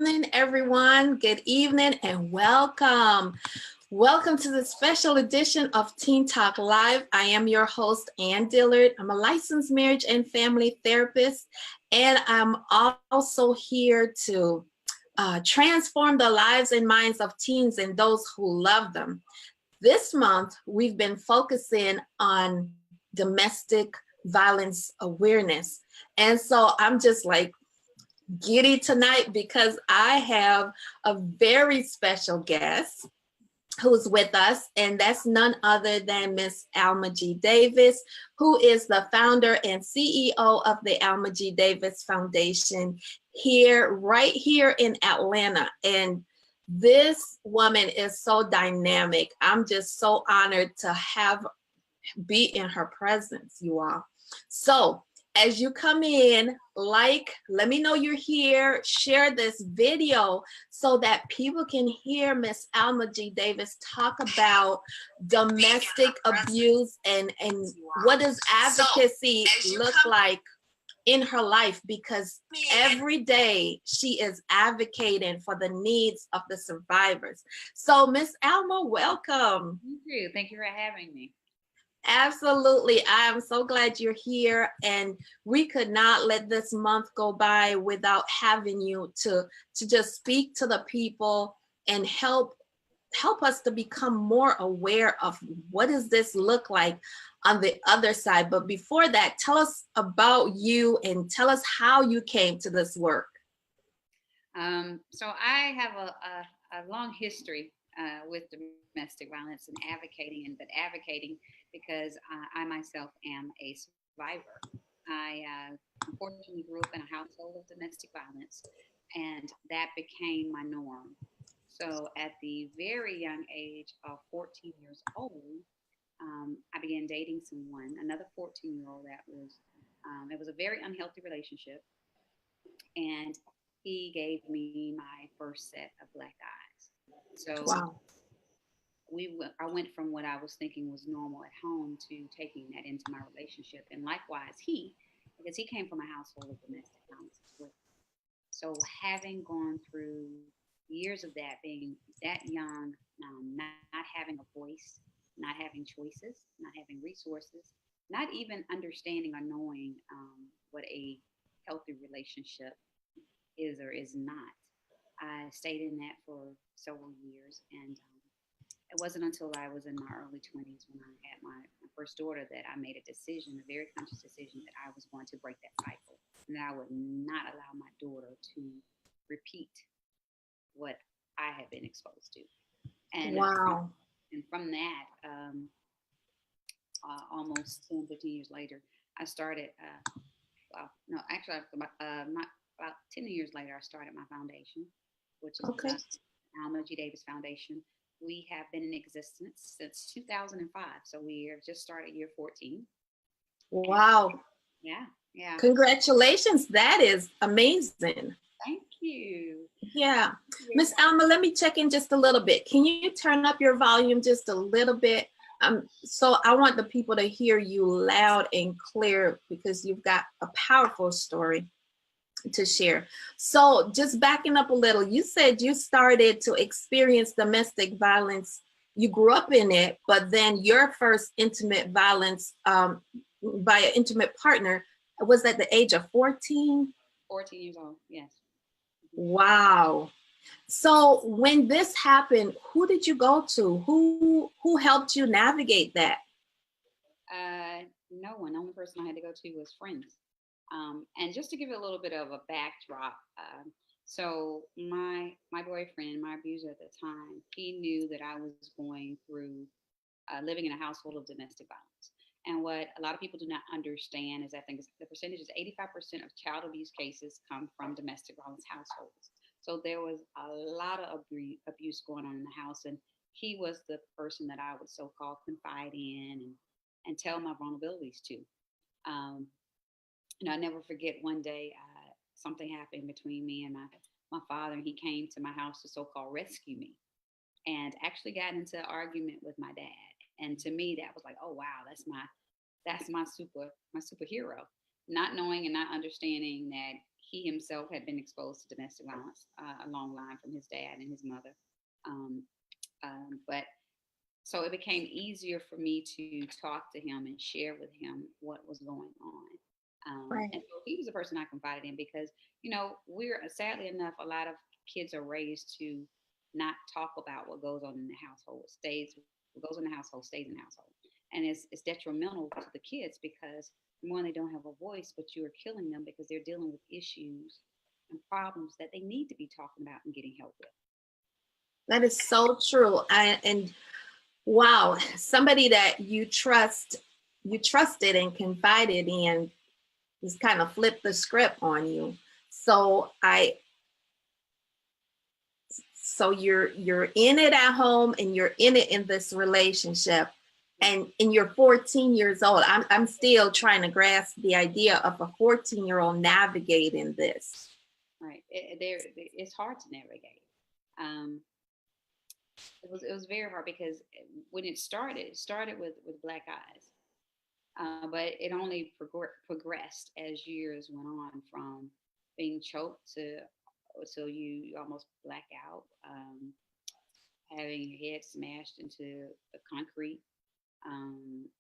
evening, everyone. Good evening and welcome. Welcome to the special edition of Teen Talk Live. I am your host, Ann Dillard. I'm a licensed marriage and family therapist, and I'm also here to transform the lives and minds of teens and those who love them. This month, we've been focusing on domestic violence awareness. And so I'm just like giddy tonight because I have a very special guest who's with us, and that's none other than Miss Alma G. Davis, who is the founder and CEO of the Alma G. Davis Foundation right here in Atlanta. And this woman is so dynamic. I'm just so honored to be in her presence, you all. So as you come in, let me know you're here, share this video so that people can hear Miss Alma G. Davis talk about domestic abuse and what does advocacy look like in her life, because every day she is advocating for the needs of the survivors. So Miss Alma, welcome. Thank you. Thank you for having me. Absolutely. I am so glad you're here, and we could not let this month go by without having you to just speak to the people and help us to become more aware of what does this look like on the other side. But before that, tell us about you and tell us how you came to this work. So I have a long history with domestic violence and advocating because I myself am a survivor. I unfortunately grew up in a household of domestic violence, and that became my norm. So at the very young age of 14 years old, I began dating someone, another 14-year-old it was a very unhealthy relationship. And he gave me my first set of black eyes. So Wow. I went from what I was thinking was normal at home to taking that into my relationship. And likewise, because he came from a household of domestic violence as well. So having gone through years of that, being that young, not having a voice, not having choices, not having resources, not even understanding or knowing what a healthy relationship is or is not. I stayed in that for several years, and it wasn't until I was in my early 20s when I had my first daughter that I made a decision, a very conscious decision, that I was going to break that cycle and that I would not allow my daughter to repeat what I had been exposed to. And Wow. and from that, almost 10, 15 years later, I started. Well, no, actually, about 10 years later, I started my foundation, which is Okay. Alma G. Davis Foundation. We have been in existence since 2005, so we have just started year 14. And Wow. yeah, yeah. Congratulations. That is amazing. Thank you. Yeah. Miss Alma, let me check in just a little bit. Can you turn up your volume just a little bit? So I want the people to hear you loud and clear because you've got a powerful story to share. So just backing up a little, you said you started to experience domestic violence. You grew up in it, but then your first intimate violence by an intimate partner was at the age of 14? 14 years old, yes. Wow. So when this happened, who did you go to? Who helped you navigate that? No one. The only person I had to go to was friends. And just to give it a little bit of a backdrop, so my boyfriend, my abuser at the time, he knew that I was going through living in a household of domestic violence. And what a lot of people do not understand is, I think the percentage is 85% of child abuse cases come from domestic violence households. So there was a lot of abuse going on in the house, and he was the person that I would so-called confide in and tell my vulnerabilities to. Um, I never forget one day something happened between me and my father, and he came to my house to so-called rescue me, and actually got into an argument with my dad. And to me, that was like, oh wow, that's my superhero. not knowing and not understanding that he himself had been exposed to domestic violence, a long line from his dad and his mother. Um, but so it became easier for me to talk to him and share with him what was going on. Right. And so he was a person I confided in because, we're sadly enough, a lot of kids are raised to not talk about what goes on in the household. What goes in the household stays in the household. And it's detrimental to the kids because, one, they don't have a voice, but you are killing them because they're dealing with issues and problems that they need to be talking about and getting help with. That is so true. And wow, somebody that you trusted and confided in just kind of flipped the script on you. So you're in it at home and you're in it in this relationship, and you're 14 years old. I'm still trying to grasp the idea of a 14-year-old navigating this. Right. It's hard to navigate. It was very hard because when it started with black eyes, but it only progressed as years went on, from being choked to so you almost black out, having your head smashed into the concrete,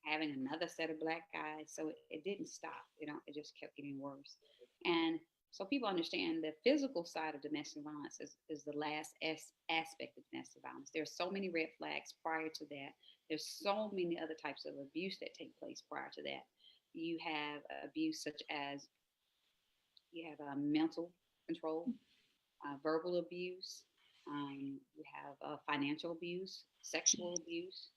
having another set of black eyes. So it didn't stop. It just kept getting worse. And so people understand the physical side of domestic violence is the last aspect of domestic violence. There's so many red flags prior to that. There's so many other types of abuse that take place prior to that. You have abuse such as you have mental control, verbal abuse. You have financial abuse, sexual abuse.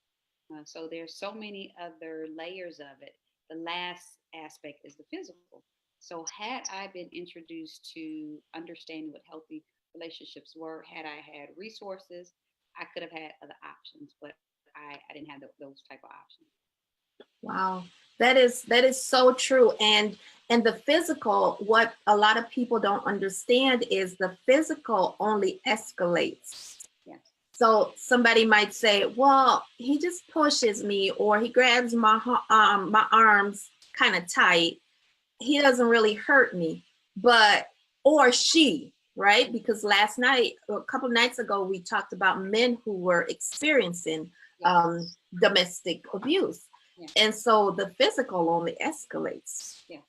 So there's so many other layers of it. The last aspect is the physical. So had I been introduced to understanding what healthy relationships were, had I had resources, I could have had other options, but I didn't have those type of options. Wow, that is so true. And the physical, what a lot of people don't understand is the physical only escalates. Yes. So somebody might say, well, he just pushes me, or he grabs my arms kind of tight. He doesn't really hurt me, or she, right? Because last night, a couple nights ago, we talked about men who were experiencing domestic abuse. Yeah. And so the physical only escalates. Yeah,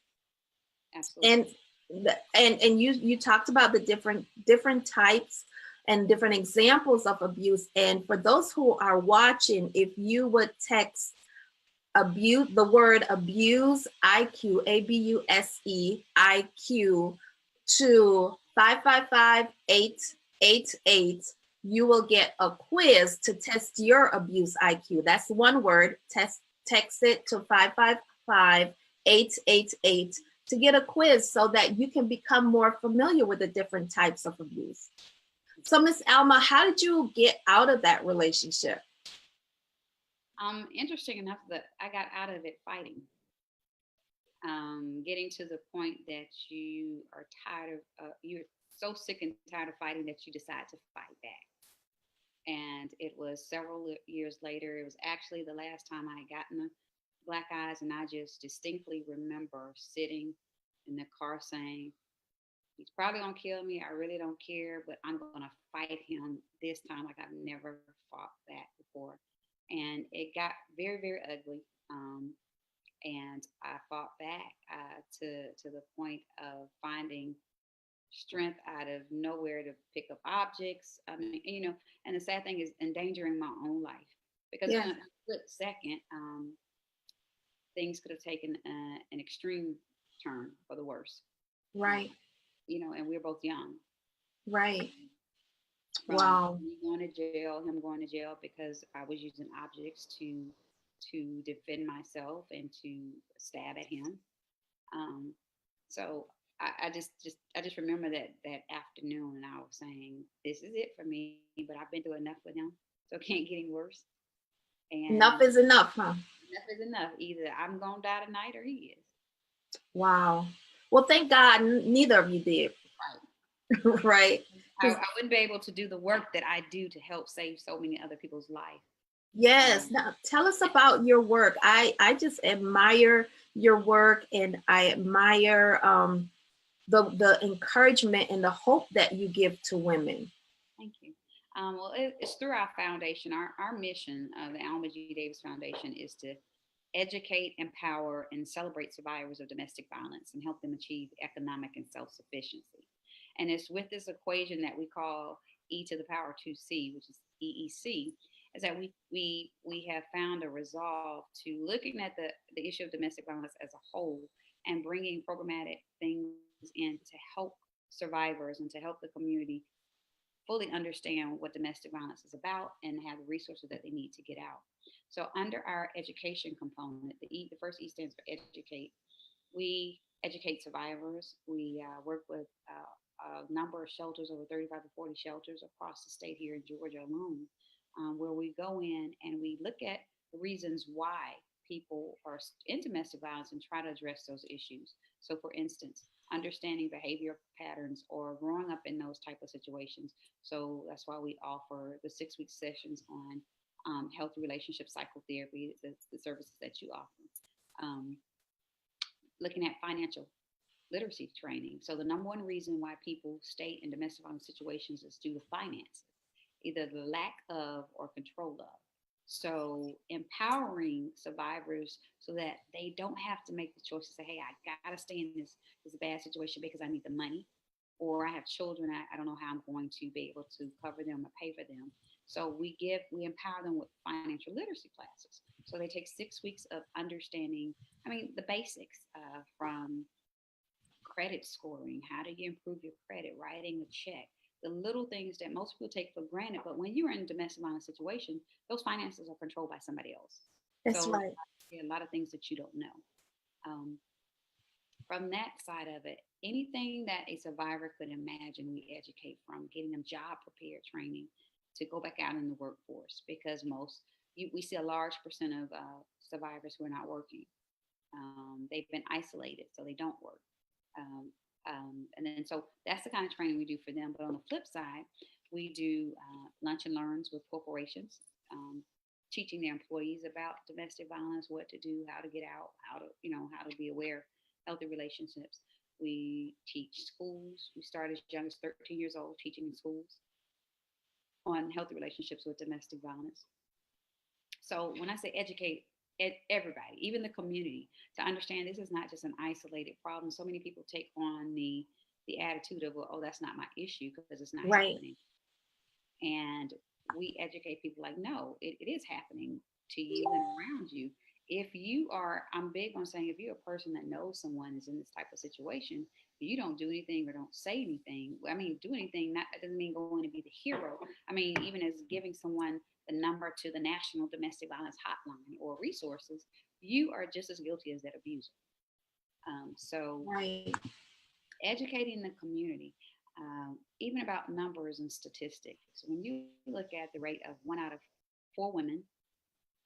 absolutely. And you talked about the different types and different examples of abuse. And for those who are watching, if you would text abuse, the word abuse, IQ, ABUSE, IQ, to 555-888, you will get a quiz to test your abuse IQ. That's one word. Text it to 555-888 to get a quiz so that you can become more familiar with the different types of abuse. So Miss Alma, how did you get out of that relationship? Interesting enough that I got out of it fighting. Getting to the point that you are tired of, you're so sick and tired of fighting that you decide to fight back. And it was several years later. It was actually the last time I had gotten the black eyes, and I just distinctly remember sitting in the car saying, he's probably gonna kill me. I really don't care, but I'm gonna fight him this time like I've never fought back before. And it got very, very ugly. And I fought back to the point of finding strength out of nowhere to pick up objects. I mean, and the sad thing is endangering my own life, because in a split second, things could have taken an extreme turn for the worse. Right. And we were both young. Right. Wow. Me going to jail, him going to jail because I was using objects to defend myself and to stab at him. So I just remember that afternoon, and I was saying, this is it for me, but I've been through enough with him, so it can't get any worse. And enough is enough, huh? Enough is enough. Either I'm gonna die tonight or he is. Wow. Well, thank God neither of you did. Right. Right. I wouldn't be able to do the work that I do to help save so many other people's life Yes. Now tell us about your work. I just admire your work, and I admire the encouragement and the hope that you give to women. Thank you. Well, it's through our foundation. Our mission, the Alma G. Davis Foundation, is to educate, empower, and celebrate survivors of domestic violence and help them achieve economic and self sufficiency. And it's with this equation that we call E to the power 2C, which is EEC, is that we have found a resolve to looking at the issue of domestic violence as a whole and bringing programmatic things in to help survivors and to help the community fully understand what domestic violence is about and have the resources that they need to get out. So under our education component, the first E stands for educate. We educate survivors. We work with a number of shelters, over 35 to 40 shelters across the state here in Georgia alone, where we go in and we look at the reasons why people are in domestic violence and try to address those issues. So, for instance, understanding behavior patterns or growing up in those type of situations. So that's why we offer the 6 week sessions on healthy relationship psychotherapy, the services that you offer. Um, Looking at financial literacy training. So the number one reason why people stay in domestic violence situations is due to finances, either the lack of or control of. So empowering survivors so that they don't have to make the choice to say, hey, I gotta stay in this bad situation because I need the money, or I have children, I don't know how I'm going to be able to cover them or pay for them. So we empower them with financial literacy classes. So they take 6 weeks of understanding, I mean, the basics from credit scoring. How do you improve your credit? Writing a check. The little things that most people take for granted. But when you're in a domestic violence situation, those finances are controlled by somebody else. That's So right. there are a lot of things that you don't know. Um, from that side of it, anything that a survivor could imagine, we educate from getting them job prepared training to go back out in the workforce because we see a large percent of survivors who are not working. They've been isolated, so they don't work. Um, and then so that's the kind of training we do for them. But on the flip side, we do lunch and learns with corporations, teaching their employees about domestic violence, what to do, how to get out, how to be aware of healthy relationships. We teach schools. We start as young as 13 years old, teaching in schools on healthy relationships with domestic violence. So when I say educate everybody, even the community, to understand this is not just an isolated problem. So many people take on the attitude of, well, oh, that's not my issue because it's not Right. happening. And we educate people like, no, it is happening to you and around you. If you are, I'm big on saying, if you're a person that knows someone is in this type of situation, you don't do anything or don't say anything. I mean, do anything, not, that doesn't mean going to be the hero. I mean, even as giving someone the number to the National Domestic Violence Hotline or resources, you are just as guilty as that abuser. So Right. educating the community, even about numbers and statistics. When you look at the rate of 1 out of 4 women,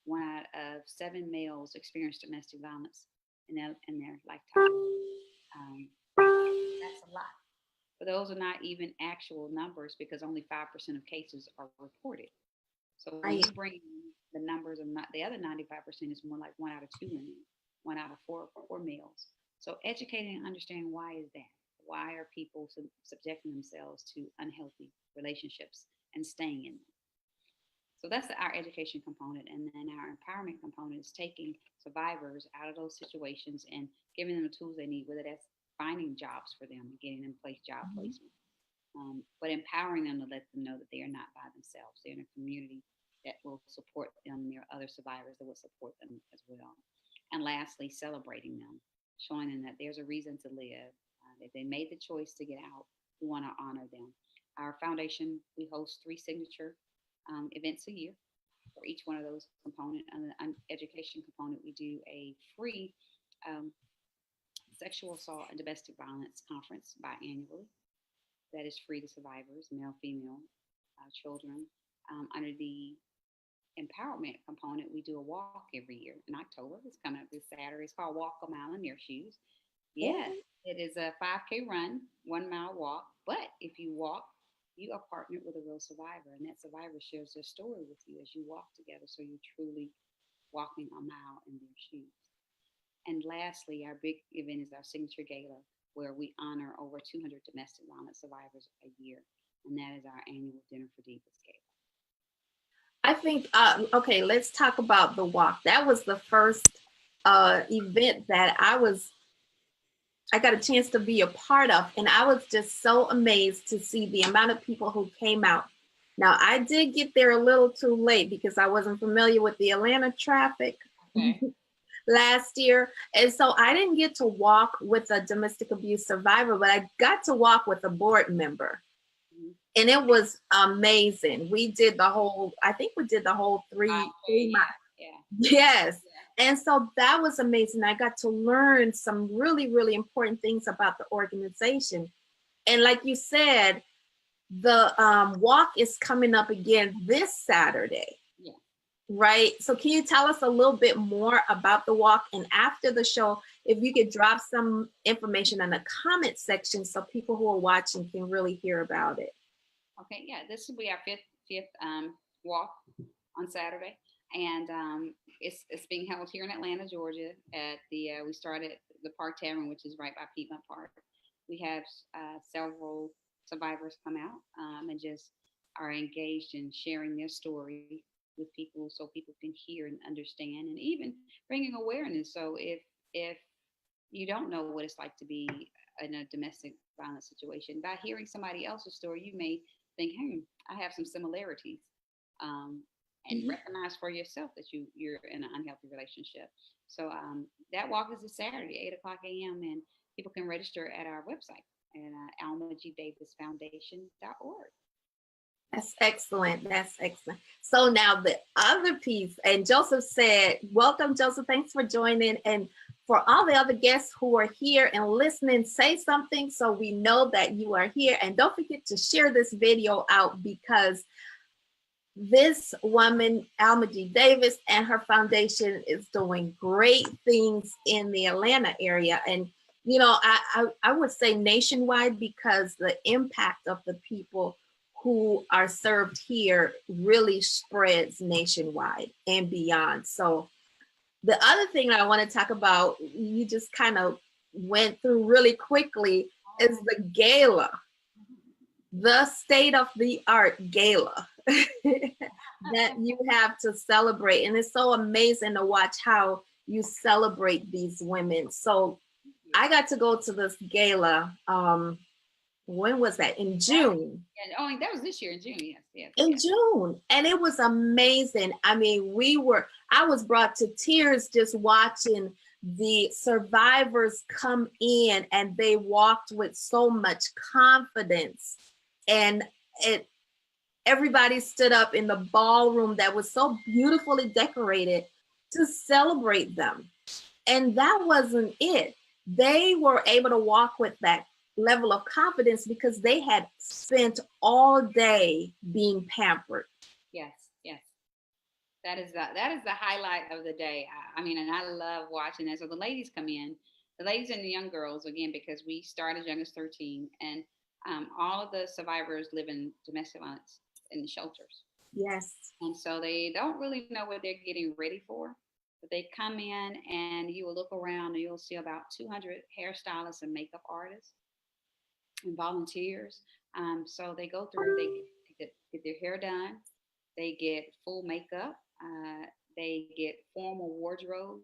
1 out of 7 males experience domestic violence in their lifetime. Um, that's a lot. But those are not even actual numbers because only 5% of cases are reported. So when you Right. bring the numbers of not, the other 95% is more like 1 out of 2 women, 1 out of 4 males. So educating and understanding why is that? Why are people subjecting themselves to unhealthy relationships and staying in them? So that's our education component. And then our empowerment component is taking survivors out of those situations and giving them the tools they need, whether that's finding jobs for them, getting them job Mhm. placement, but empowering them to let them know that they are not by themselves. They're in a community that will support them. There are other survivors that will support them as well. And lastly, celebrating them, showing them that there's a reason to live, that they made the choice to get out. We want to honor them. Our foundation, we host 3 signature events a year for each one of those components. On the education component, we do a free um, sexual assault and domestic violence conference biannually that is free to survivors, male, female, children. Under the empowerment component, we do a walk every year in October. It's coming up this Saturday. It's called Walk a Mile in Their Shoes. Yes, Oh, it is a 5K run, 1 mile walk. But if you walk you are partnered with a real survivor, and that survivor shares their story with you as you walk together. So you're truly walking a mile in their shoes. And lastly, our big event is our signature gala, where we honor over 200 domestic violence survivors a year, and that is our annual Dinner for Divas gala. I think, okay, let's talk about the walk. That was the first event that I got a chance to be a part of, and I was just so amazed to see the amount of people who came out. Now, I did get there a little too late because I wasn't familiar with the Atlanta traffic. Okay. Last year. And so I didn't get to walk with a domestic abuse survivor, but I got to walk with a board member. Mm-hmm. And it was amazing. We did the whole, I think we did the whole three miles. Yeah. Yes. Yeah. And so that was amazing. I got to learn some really, really important things about the organization. And like you said, the walk is coming up again this Saturday. Yeah. Right. So can you tell us a little bit more about the walk? And after the show, if you could drop some information in the comment section so people who are watching can really hear about it. Okay. Yeah. This will be our fifth walk on Saturday, and it's being held here in Atlanta, Georgia. At the we started the Park Tavern, which is right by Piedmont Park. We have several survivors come out and just are engaged in sharing their story with people, so people can hear and understand, and even bringing awareness. So if you don't know what it's like to be in a domestic violence situation, by hearing somebody else's story, you may think, I have some similarities. And recognize for yourself that you're in an unhealthy relationship. So that walk is this Saturday, 8:00 a.m., and people can register at our website at almagdavisfoundation.org. That's excellent. That's excellent. So now the other piece, and Joseph said, welcome, Joseph. Thanks for joining. And for all the other guests who are here and listening, say something so we know that you are here. And don't forget to share this video out, because this woman, Alma G. Davis, and her foundation is doing great things in the Atlanta area. And, you know, I would say nationwide, because the impact of the people who are served here really spreads nationwide and beyond. So the other thing that I want to talk about, you just kind of went through really quickly, is the gala, the state-of-the-art gala that you have to celebrate. And it's so amazing to watch how you celebrate these women. So I got to go to this gala. When was that? In June. Yeah, that was this year in June. Yes. In June. And it was amazing. I mean, I was brought to tears just watching the survivors come in, and they walked with so much confidence. And everybody stood up in the ballroom that was so beautifully decorated to celebrate them. And that wasn't it. They were able to walk with that level of confidence because they had spent all day being pampered. Yes. That is the highlight of the day. I mean, and I love watching that. So the ladies come in, the ladies and the young girls, again, because we start as young as 13, and all of the survivors live in domestic violence in shelters. Yes. And so they don't really know what they're getting ready for, but they come in and you will look around and you'll see about 200 hairstylists and makeup artists and volunteers. So they go through, they get their hair done, they get full makeup, they get formal wardrobe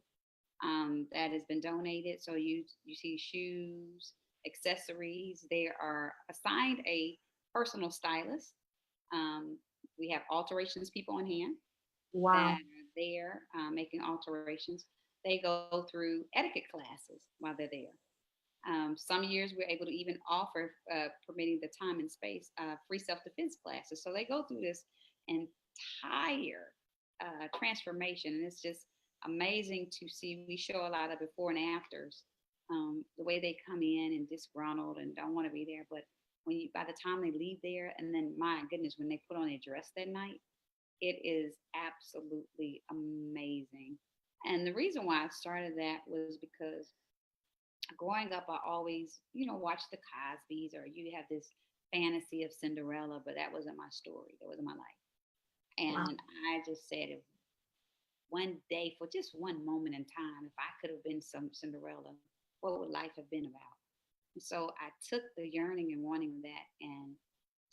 that has been donated. So you see shoes, accessories. They are assigned a personal stylist. We have alterations people on hand. Wow. That are there making alterations. They go through etiquette classes while they're there. Some years we're able to even offer, permitting the time and space, free self-defense classes. So they go through this entire transformation, and it's just amazing to see. We show a lot of before and afters, the way they come in and disgruntled and don't want to be there, but by the time they leave there, and then my goodness, when they put on their dress that night, it is absolutely amazing. And the reason why I started that was because growing up, I always, watched the Cosbys, or you have this fantasy of Cinderella, but that wasn't my story. That wasn't my life. Wow. And I just said, if one day, for just one moment in time, if I could have been some Cinderella, what would life have been about? And so I took the yearning and wanting of that and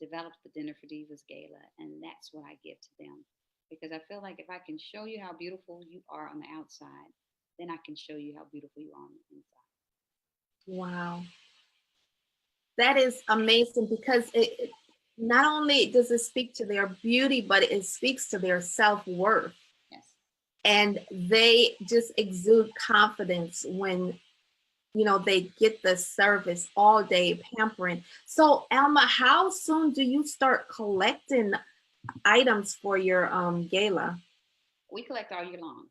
developed the Dinner for Divas Gala, and that's what I give to them. Because I feel like if I can show you how beautiful you are on the outside, then I can show you how beautiful you are on the inside. Wow. That is amazing because not only does it speak to their beauty, but it speaks to their self-worth. Yes. And they just exude confidence when they get the service all day pampering. So Alma, how soon do you start collecting items for your gala? We collect all year long.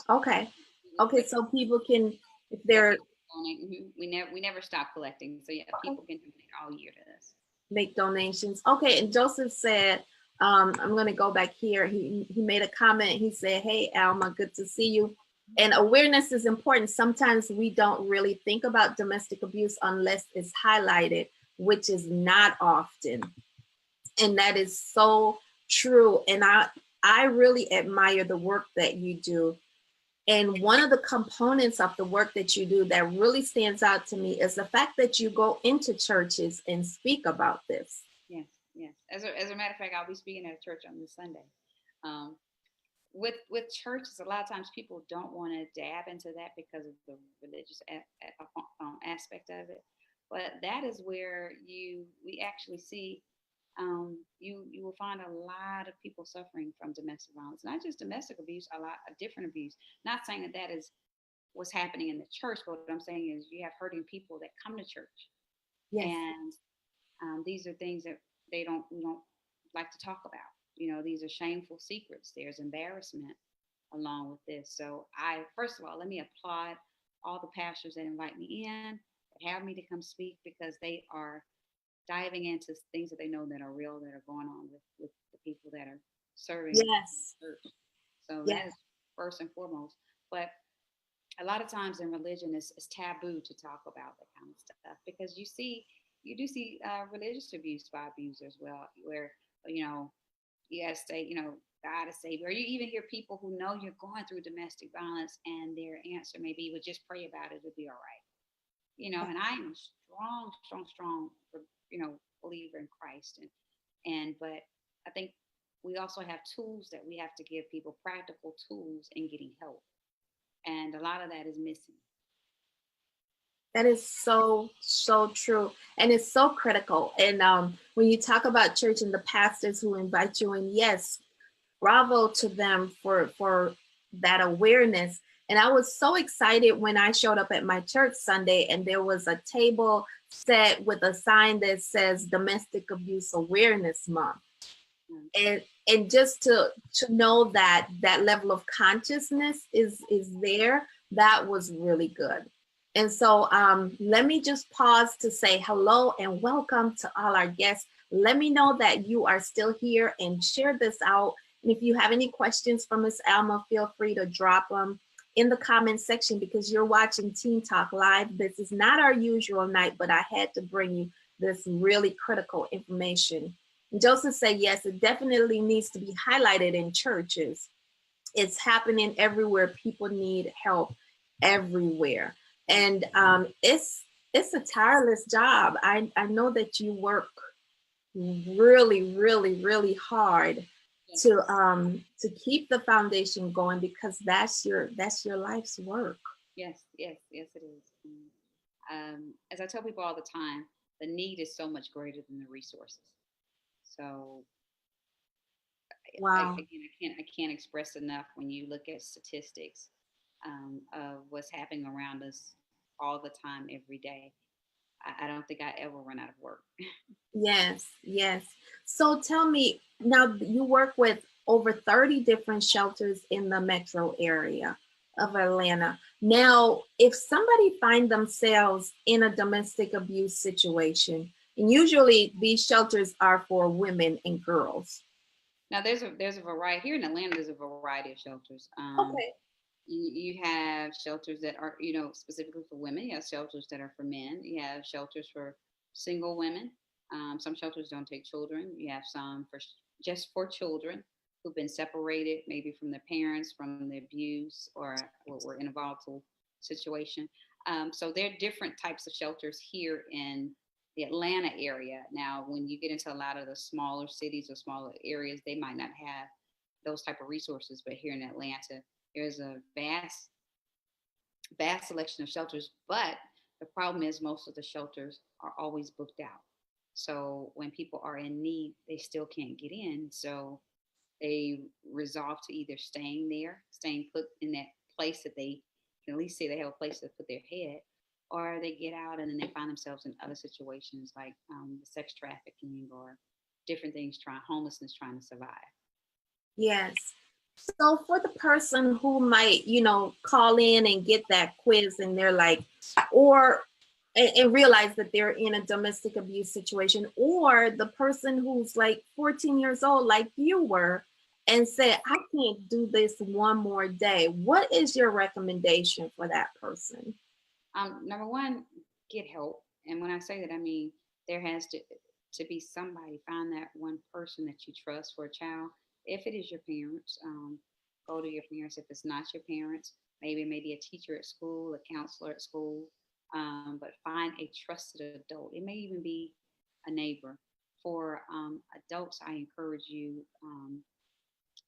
Okay. We Okay, collect, so people can, if yeah, they're people donate. We never stop collecting. So yeah, okay, people can donate all year to this. make donations. Okay, and Joseph said, I'm gonna go back here. He made a comment. He said, "Hey Alma, good to see you." And awareness is important. Sometimes we don't really think about domestic abuse unless it's highlighted, which is not often. And that is so true. And I really admire the work that you do. And one of the components of the work that you do that really stands out to me is the fact that you go into churches and speak about this. Yes, yes. As a matter of fact, I'll be speaking at a church on this Sunday. Um, with churches, a lot of times people don't want to dab into that because of the religious aspect of it. But that is where we actually see you will find a lot of people suffering from domestic violence, not just domestic abuse, a lot of different abuse. Not saying that that is what's happening in the church, but what I'm saying is you have hurting people that come to church, Yes. and these are things that we don't like to talk about. These are shameful secrets. There's embarrassment along with this. So I first of all, let me applaud all the pastors that invite me in, that have me to come speak because they are diving into things that they know that are real, that are going on with the people that are serving Yes. the church. So that is Yes. first and foremost. But a lot of times in religion, it's taboo to talk about that kind of stuff because you do see religious abuse by abusers, well, where you know you gotta say, God is savior. Or you even hear people who know you're going through domestic violence and their answer may be, well, just pray about it, it'll be all right. And I am a strong, believer in Christ. But I think we also have tools that we have to give people, practical tools in getting help. And a lot of that is missing. That is so, so true. And it's so critical. And when you talk about church and the pastors who invite you in, yes, bravo to them for that awareness. And I was so excited when I showed up at my church Sunday and there was a table set with a sign that says Domestic Abuse Awareness Month. Mm. And just to know that that level of consciousness is there, that was really good. And so let me just pause to say hello and welcome to all our guests. Let me know that you are still here and share this out. And if you have any questions for Miss Alma, feel free to drop them in the comment section because you're watching Teen Talk Live. This is not our usual night, but I had to bring you this really critical information. And Joseph said, yes, it definitely needs to be highlighted in churches. It's happening everywhere. People need help everywhere. And it's a tireless job. I know that you work really, really, really hard Yes. to keep the foundation going because that's your life's work. Yes, it is. As I tell people all the time, the need is so much greater than the resources. So Wow. again, I can't express enough when you look at statistics of what's happening around us all the time, every day. I don't think I ever run out of work. Yes, yes. So tell me, now you work with over 30 different shelters in the metro area of Atlanta. Now, if somebody find themselves in a domestic abuse situation, and usually these shelters are for women and girls. Now there's a variety here in Atlanta. There's a variety of shelters. Okay. You have shelters that are specifically for women. You have shelters that are for men. You have shelters for single women. Some shelters don't take children. You have some for just for children who've been separated, maybe from their parents, from the abuse, or were in a volatile situation. So there are different types of shelters here in the Atlanta area. Now, when you get into a lot of the smaller cities or smaller areas, they might not have those type of resources. But here in Atlanta, there's a vast selection of shelters. But the problem is most of the shelters are always booked out. So when people are in need, they still can't get in. So they resolve to either staying put in that place that they can at least say they have a place to put their head, or they get out and then they find themselves in other situations like sex trafficking or different things, homelessness, trying to survive. Yes. So for the person who might, call in and get that quiz and they're like, or and realize that they're in a domestic abuse situation, or the person who's like 14 years old, like you were, and said, I can't do this one more day. What is your recommendation for that person? Number one, get help. And when I say that, I mean there has to be somebody. Find that one person that you trust for a child. If it is your parents, go to your parents. If it's not your parents, maybe a teacher at school, a counselor at school. But find a trusted adult. It may even be a neighbor. For adults, I encourage you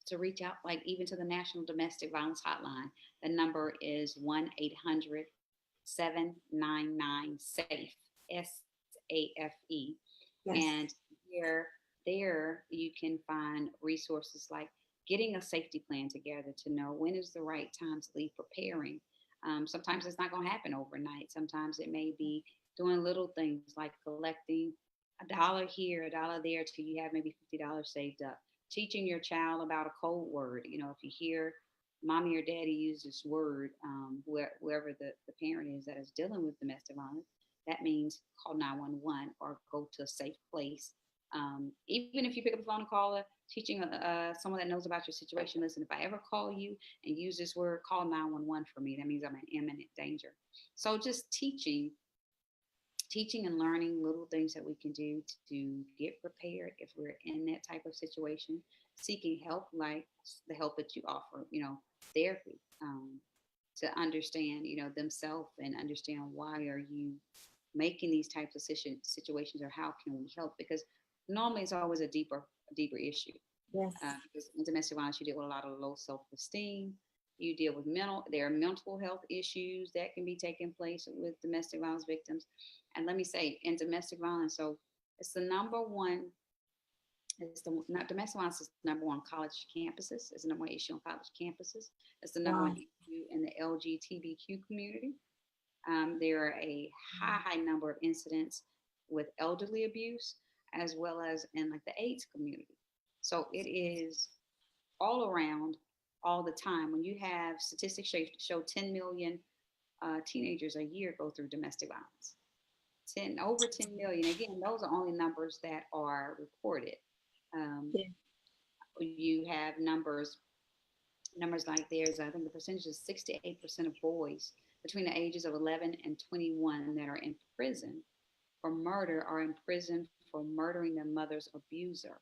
to reach out, like even to the National Domestic Violence Hotline. The number is 1-800-799-SAFE, SAFE. Yes. And there you can find resources like getting a safety plan together to know when is the right time to leave preparing. Sometimes it's not going to happen overnight. Sometimes it may be doing little things like collecting $1 here, $1 there till you have maybe $50 saved up. Teaching your child about a code word. If you hear mommy or daddy use this word, whoever the parent is that is dealing with domestic violence, that means call 911 or go to a safe place. Even if you pick up the phone and call teaching someone that knows about your situation, listen, if I ever call you and use this word, call 911 for me. That means I'm in imminent danger. So just teaching and learning little things that we can do to get prepared if we're in that type of situation, seeking help like the help that you offer, therapy, to understand, themselves and understand why are you making these types of situations, or how can we help? Because normally it's always a deeper issue. Yes. Because in domestic violence, you deal with a lot of low self-esteem. You deal with there are mental health issues that can be taking place with domestic violence victims. And let me say, in domestic violence, so it's the number one. It's the not domestic violence is number one on college campuses. It's the number one issue on college campuses. It's the number Wow. one issue in the LGBTQ community. There are a high number of incidents with elderly abuse, as well as in like the AIDS community. So it is all around, all the time. When you have statistics show 10 million teenagers a year go through domestic violence. Over 10 million. Again, those are only numbers that are reported. Um, Yeah. you have numbers like I think the percentage is 68% of boys between the ages of 11 and 21 that are in prison for murder are in prison for murdering their mother's abuser.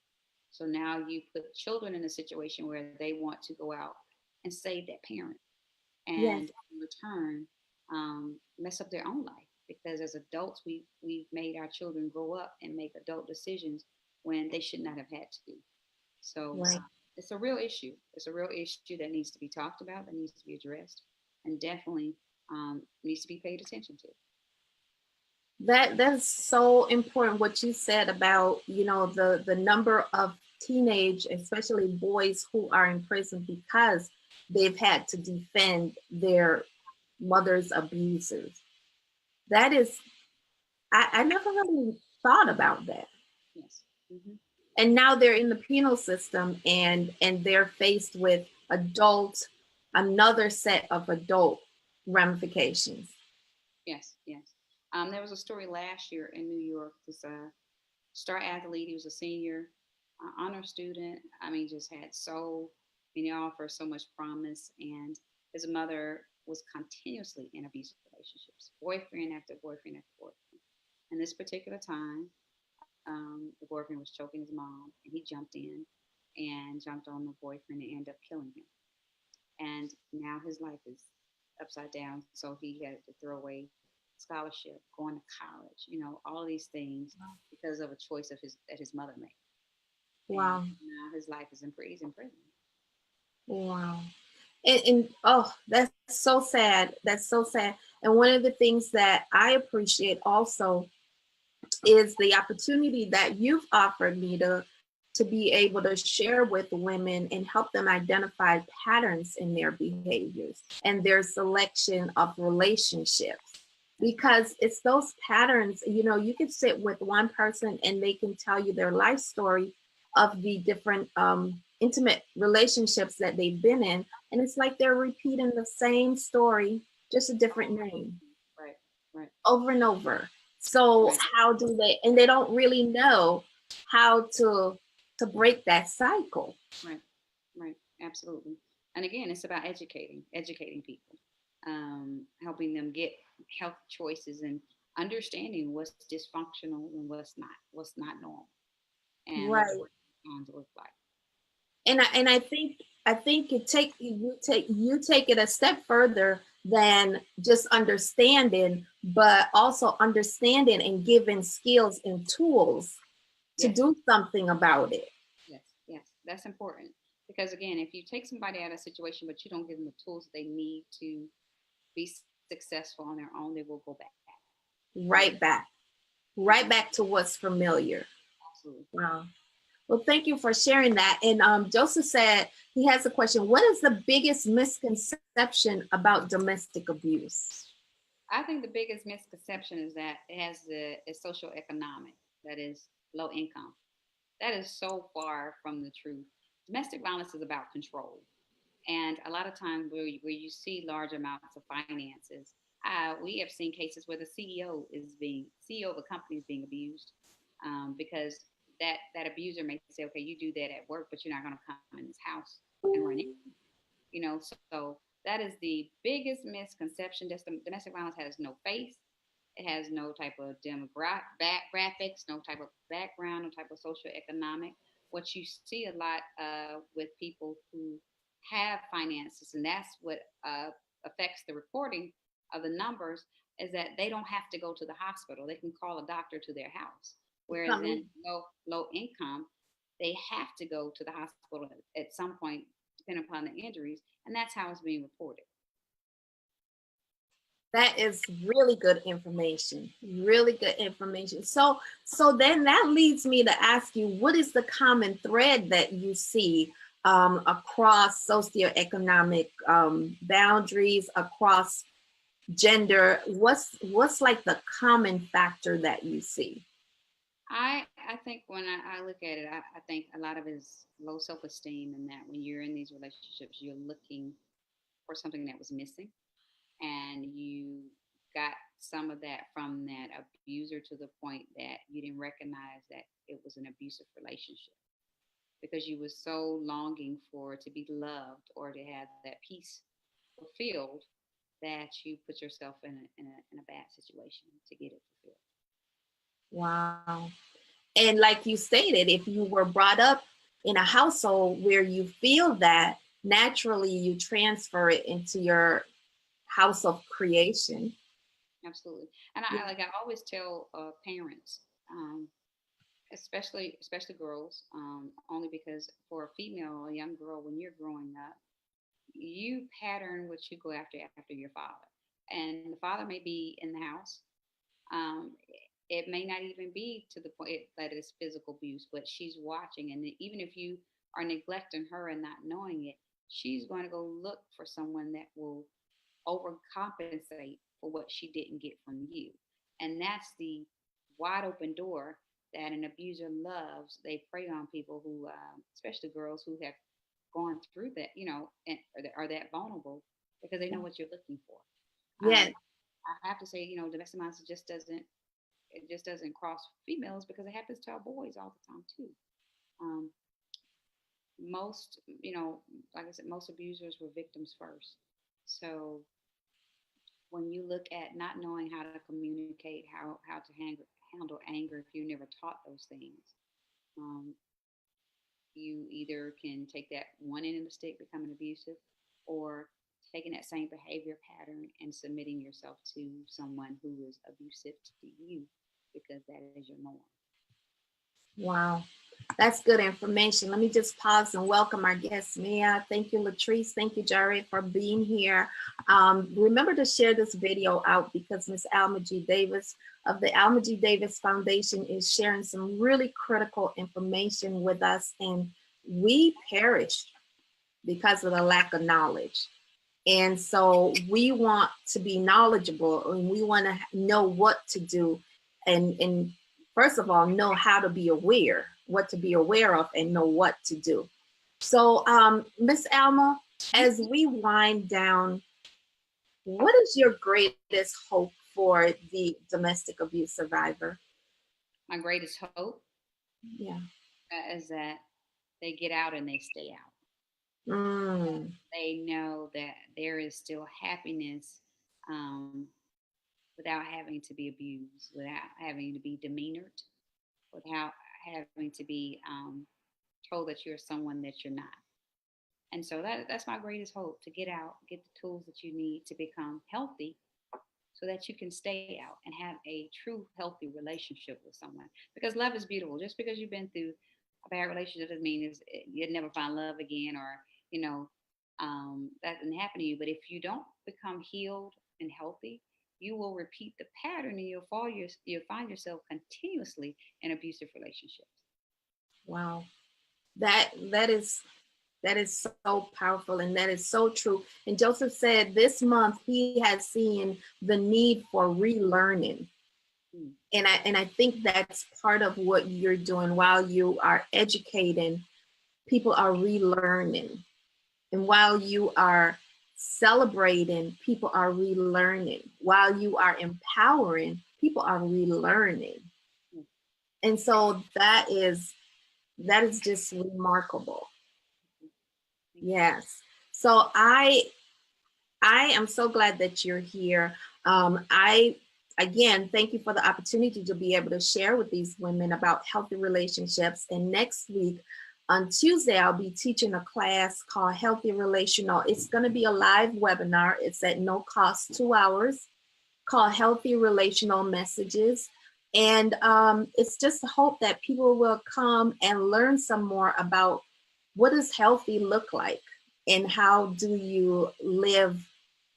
So now you put children in a situation where they want to go out and save that parent, Yes. and in return, mess up their own life. Because as adults, we've made our children grow up and make adult decisions when they should not have had to. So Right. it's a real issue. It's a real issue that needs to be talked about, that needs to be addressed, and definitely needs to be paid attention to. That's so important what you said about, the number of teenage, especially boys who are in prison because they've had to defend their mother's abusers. That is, I never really thought about that. Yes. Hmm. And now they're in the penal system, and they're faced with another set of adult ramifications. Yes. Yes. There was a story last year in New York. This star athlete, he was a senior honor student. I mean, just had offered so much promise. And his mother was continuously in abusive relationships, boyfriend after boyfriend after boyfriend. And this particular time, The boyfriend was choking his mom, and he jumped in and jumped on the boyfriend and ended up killing him. And now his life is upside down. So he had to throw away scholarship, going to college, all of these things because of a choice of his that his mother made. And Wow. now his life is he's in prison. Wow. And oh, that's so sad. That's so sad. And one of the things that I appreciate also is the opportunity that you've offered me to be able to share with women and help them identify patterns in their behaviors and their selection of relationships, because it's those patterns. You can sit with one person and they can tell you their life story of the different intimate relationships that they've been in, and it's like they're repeating the same story, just a different name, Right, right, over and over. So right, how do they, and they don't really know how to break that cycle. right, right. Absolutely. And again, it's about educating people, helping them get health choices and understanding what's dysfunctional and what's not normal, and what Right. it's going to look like. And I think you take it a step further than just understanding, but also understanding and giving skills and tools to Yes, do something about it. yes, yes. That's important because again, if you take somebody out of a situation but you don't give them the tools they need to be successful on their own, they will go back. They will. Right back. Right Mhm. back to what's familiar. Absolutely. Wow. Well, thank you for sharing that. And Joseph said he has a question. What is the biggest misconception about domestic abuse? I think the biggest misconception is that it has the is social economic, that is low income. That is so far from the truth. Domestic violence is about control. And a lot of times where you see large amounts of finances, we have seen cases where the CEO of a company is being abused, because that abuser may say, okay, you do that at work, but you're not going to come in this house and run it. So that is the biggest misconception. Domestic violence has no face. It has no type of demographics, no type of background, no type of socioeconomic. What you see a lot with people who have finances, and that's what affects the reporting of the numbers, is that they don't have to go to the hospital. They can call a doctor to their house. Whereas in low income, they have to go to the hospital at some point, depending upon the injuries, and that's how it's being reported. That is really good information. Really good information. So then that leads me to ask you, what is the common thread that you see across socioeconomic boundaries, across gender? What's like the common factor that you see? I think when I look at it, I think a lot of it is low self esteem, and that when you're in these relationships, you're looking for something that was missing, and you got some of that from that abuser to the point that you didn't recognize that it was an abusive relationship because you were so longing for to be loved or to have that peace fulfilled that you put yourself in a bad situation to get it fulfilled. Wow. And like you stated, if you were brought up in a household where you feel that, naturally you transfer it into your house of creation. Absolutely. And I always tell parents, especially girls, only because for a female, a young girl, when you're growing up, you pattern what you go after your father, and the father may be in the house. Um, it may not even be to the point that it's physical abuse, but she's watching, and even if you are neglecting her and not knowing it, she's going to go look for someone that will overcompensate for what she didn't get from you. And that's the wide open door that an abuser loves. They prey on people who, especially girls who have gone through that, and are that vulnerable because they know what you're looking for. Um, Yes. I have to say, domestic violence just doesn't cross females because it happens to our boys all the time too. Um, most, like I said, most abusers were victims first. So when you look at not knowing how to communicate, how to handle anger if you never taught those things. Um, you either can take that one end of the stick, becoming abusive, or taking that same behavior pattern and submitting yourself to someone who is abusive to you because that is your norm. Wow, that's good information. Let me just pause and welcome our guest, Mia. Thank you, Latrice. Thank you, Jerry, for being here. Remember to share this video out because Miss Alma G. Davis of the Alma G. Davis Foundation is sharing some really critical information with us, and we perish because of the lack of knowledge. And so we want to be knowledgeable and we want to know what to do. And first of all, know how to be aware, what to be aware of and know what to do. So Miss Alma, as we wind down, what is your greatest hope for the domestic abuse survivor? My greatest hope Yeah. is that they get out and they stay out. They know that there is still happiness without having to be abused, without having to be demeanored, without having to be told that you're someone that you're not. And so that's my greatest hope, to get out, get the tools that you need to become healthy so that you can stay out and have a true healthy relationship with someone. Because love is beautiful. Just because you've been through a bad relationship doesn't mean you'll never find love again, or that didn't happen to you. But if you don't become healed and healthy, you will repeat the pattern and you'll find yourself continuously in abusive relationships. Wow. That is so powerful and that is so true. And Joseph said this month he has seen the need for relearning. And I think that's part of what you're doing while you are educating, people are relearning. And while you are celebrating, people are relearning. While you are empowering, people are relearning. And so that is just remarkable. Yes. So I am so glad that you're here. I again thank you for the opportunity to be able to share with these women about healthy relationships. And next week on Tuesday, I'll be teaching a class called Healthy Relational. It's going to be a live webinar. It's at no cost, 2 hours, called Healthy Relational Messages. And it's just a hope that people will come and learn some more about what does healthy look like and how do you live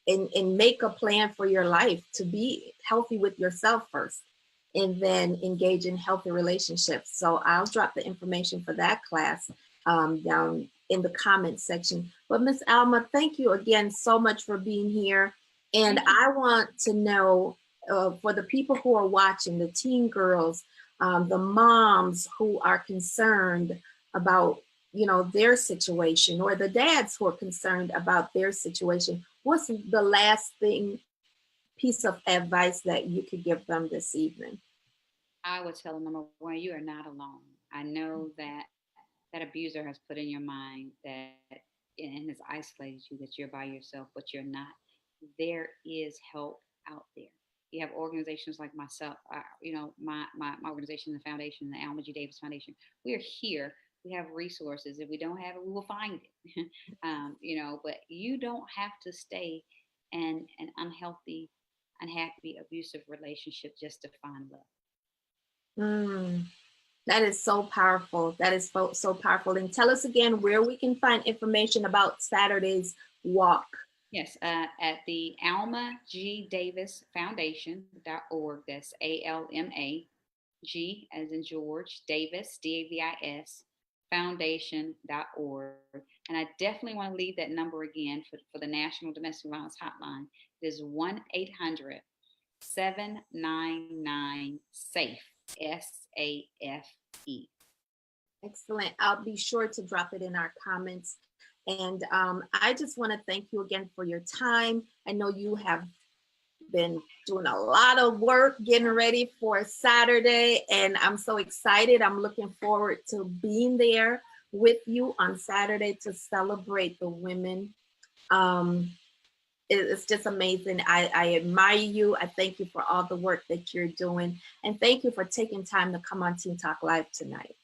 and make a plan for your life to be healthy with yourself first and then engage in healthy relationships. So I'll drop the information for that class down in the comments section. But Miss Alma, thank you again so much for being here. And I want to know for the people who are watching, the teen girls, the moms who are concerned about their situation, or the dads who are concerned about their situation, what's the last piece of advice that you could give them this evening? I would tell them, number one, you are not alone. I know that that abuser has put in your mind that and has isolated you, that you're by yourself, but you're not. There is help out there. You have organizations like myself, my organization, the foundation, the Alma G. Davis Foundation. We are here. We have resources. If we don't have it, we will find it. But you don't have to stay in an unhealthy, unhappy, abusive relationship just to find love. That is so powerful. That is so powerful. And tell us again where we can find information about Saturday's walk. Yes, at the Alma G. Davis Foundation.org. That's ALMA G as in George, Davis, DAVIS, foundation.org. And I definitely want to leave that number again for the National Domestic Violence Hotline. It is 1-800-799-SAFE, SAFE. Excellent. I'll be sure to drop it in our comments. And I just want to thank you again for your time. I know you have been doing a lot of work getting ready for Saturday, and I'm so excited. I'm looking forward to being there with you on Saturday to celebrate the women it's just amazing. I admire you. I thank you for all the work that you're doing. And thank you for taking time to come on Teen Talk Live tonight.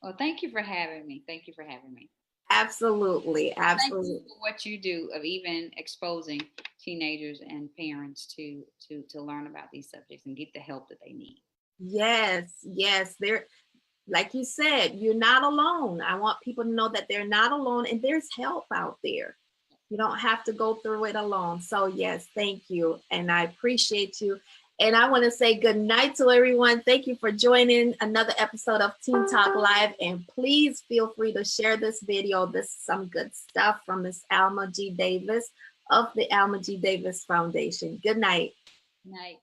Well, thank you for having me. Thank you for having me. Absolutely. Thank you Absolutely. for what you do of even exposing teenagers and parents to learn about these subjects and get the help that they need. Yes, yes. There, like you said, you're not alone. I want people to know that they're not alone and there's help out there. You don't have to go through it alone. So, yes, thank you. And I appreciate you. And I want to say good night to everyone. Thank you for joining another episode of Teen Talk Live. And please feel free to share this video. This is some good stuff from Miss Alma G. Davis of the Alma G. Davis Foundation. Good night. Night.